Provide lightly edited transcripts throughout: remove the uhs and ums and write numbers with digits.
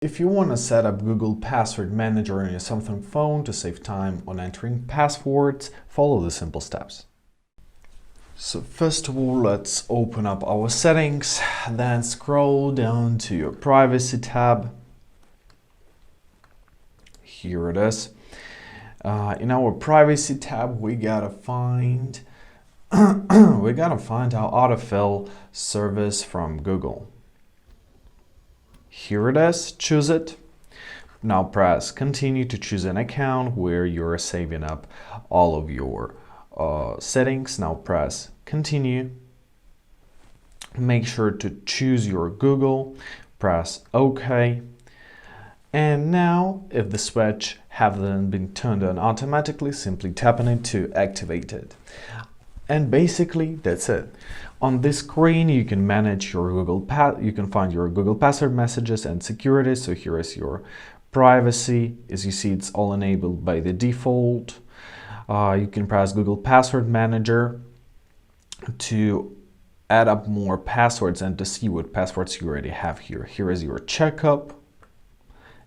If you want to set up Google Password Manager on your Samsung phone to save time on entering passwords, follow the simple steps. So first of all, let's open up our settings, then scroll down to your privacy tab. Here it is. In our privacy tab, we gotta find our autofill service from Google. Here it is, choose it. Now press continue to choose an account where you're saving up all of your settings. Now press continue. Make sure to choose your Google, press OK. And now if the switch hasn't been turned on automatically, simply tap on it to activate it. And basically that's it. On this screen, you can manage your you can find your Google Password messages and security. So here is your privacy. As you see, it's all enabled by the default. You can press Google Password Manager to add up more passwords and to see what passwords you already have here. Here is your checkup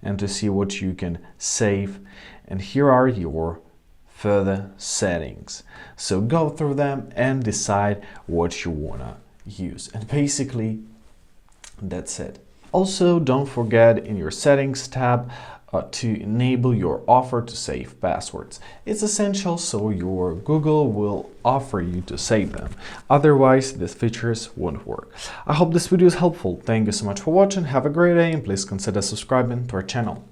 and to see what you can save. And here are your further settings. So go through them and decide what you wanna use. And basically, that's it. Also, don't forget in your settings tab to enable your offer to save passwords. It's essential so your Google will offer you to save them. Otherwise, these features won't work. I hope this video is helpful. Thank you so much for watching. Have a great day and please consider subscribing to our channel.